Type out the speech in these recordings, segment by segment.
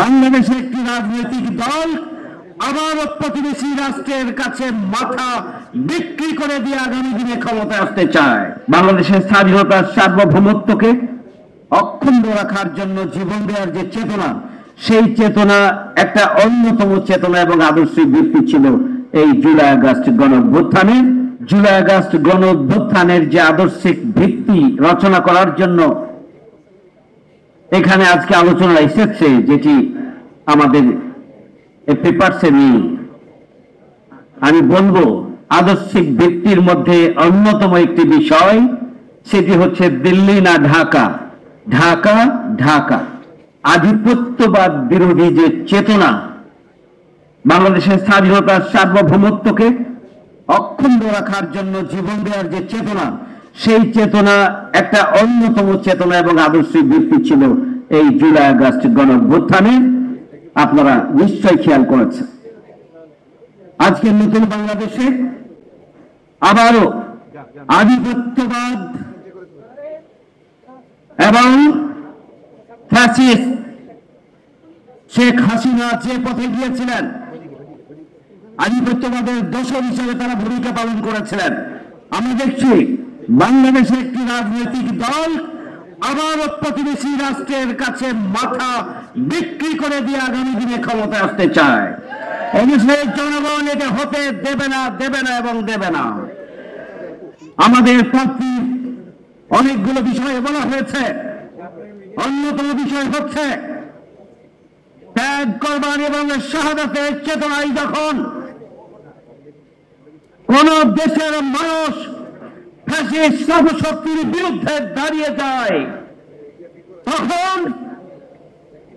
বাংলাদেশে একটি রাজনৈতিক দল আবার প্রতিবেশী রাষ্ট্রের কাছে মাথা বিক্রি করে দিয়ে আগামী দিনে ক্ষমতায় আসতে চায়। বাংলাদেশের স্বাধীনতার সার্বভৌমত্বকে অক্ষুণ্ণ রাখার জন্য জীবন দেওয়ার যে চেতনা, সেই চেতনা একটা অন্যতম চেতনা এবং আদর্শিক ভিত্তি ছিল এই জুলাই আগস্ট গণ অভ্যুত্থানের। জুলাই আগস্ট গণ অভ্যুত্থানের যে আদর্শিক ভিত্তি রচনা করার জন্য এখানে আজকে আলোচনা এসেছে, যেটি আমাদের পেপারসে নেই। আমি বলবো আদর্শিক ভিত্তির মধ্যে অন্যতম একটি বিষয়, সেটি হচ্ছে দিল্লি না ঢাকা, ঢাকা ঢাকা। আধিপত্যবাদ বিরোধী যে চেতনা, বাংলাদেশের স্বাধীনতার সার্বভৌমত্বকে অক্ষুণ্ণ রাখার জন্য জীবন দেওয়ার যে চেতনা, সেই চেতনা একটা অন্যতম চেতনা এবং আদর্শিক ভিত্তি ছিল এই জুলাই আগস্ট গণ অভ্যুত্থানের। আপনারা নিশ্চয় খেয়াল করেছেন, আজকে নতুন বাংলাদেশে আবারও আধিপত্যবাদ এবং ফ্যাসিস্ট শেখ হাসিনা যে পথে গিয়েছিলেন, আধিপত্যবাদের দোসর হিসেবে তারা ভূমিকা পালন করেছিলেন। আমরা দেখছি বাংলাদেশে একটি রাজনৈতিক দল আবার প্রতিবেশী রাষ্ট্রের কাছে মাথা বিক্রি করে দিয়ে আগামী দিনে ক্ষমতায় আসতে চায়। অবশ্যই জনগণ এটা হতে দেবে না, দেবে না এবং দেবে না। আমাদের প্রার্থী অনেকগুলো বিষয়ে বলা হয়েছে, অন্যতম বিষয় হচ্ছে ত্যাগ করবার এবং শাহাদাতের চেতনায় যখন কোন দেশের মানুষ ফ্যাসিস্ট শক্তির বিরুদ্ধে দাঁড়িয়ে যায়, তখন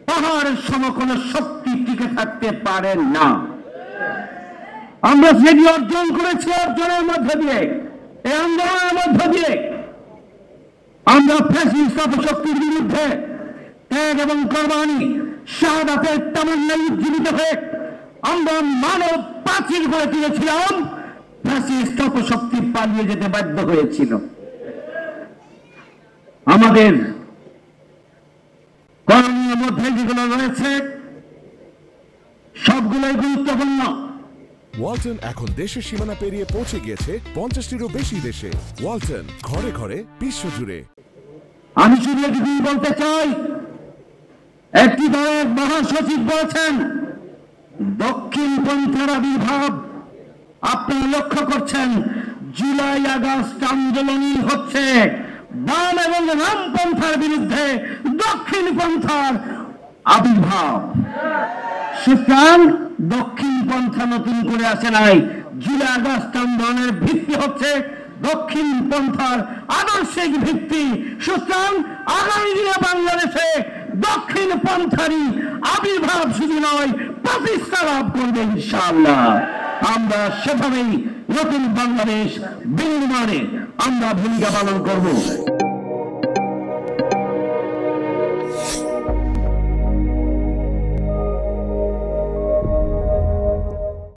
পাহাড়ের সম কোন শক্তি টিকে থাকতে পারে না। আমরা সেটি অর্জন করেছি, অর্জনের মধ্যে দিয়ে, এই আন্দোলনের মধ্য দিয়ে আমরা ফ্যাসিস্ট শক্তির বিরুদ্ধে ত্যাগ এবং কোরবানি শাহাদাতের তামান্নায় উজ্জীবিত হয়ে আমরা মানব প্রাচীর করে তুলেছিলাম। ফ্যাসিস্ট শক্তি পালিয়ে যেতে বাধ্য হয়েছিল। আমাদের করণীয় মধ্যে যেগুলো রয়েছে সবগুলোই গুরুত্বপূর্ণ। ওয়ালটন এখন দেশের সীমানা পেরিয়ে পৌঁছে গিয়েছে 50টিরও বেশি দেশে। ওয়ালটন, ঘরে ঘরে, বিশ্বজুড়ে। আমি শুধু এটুকুই বলতে চাই, একটি দলের মহাসচিব বলেছেন দক্ষিণ পন্থার আবির্ভাব। আপনারা লক্ষ্য করছেন জুলাই আগস্ট আন্দোলনই হচ্ছে বাম এবং রামপন্থার বিরুদ্ধে দক্ষিণ পন্থার আবির্ভাব। সুতরাং দক্ষিণ পন্থা নতুন করে আসে নাই। জুলাই আগস্ট আন্দোলনের ভিত্তি হচ্ছে দক্ষিণ পন্থার আদর্শিক ভিত্তি। সুতরাং আগামী দিনে বাংলাদেশে দক্ষিণ পন্থারই আবির্ভাব শুধু নয়, প্রতিষ্ঠা লাভ করবে ইনশাআল্লাহ। আমরা সেভাবেই নতুন বাংলাদেশ বিনির্মাণে আমরা ভূমিকা পালন করব।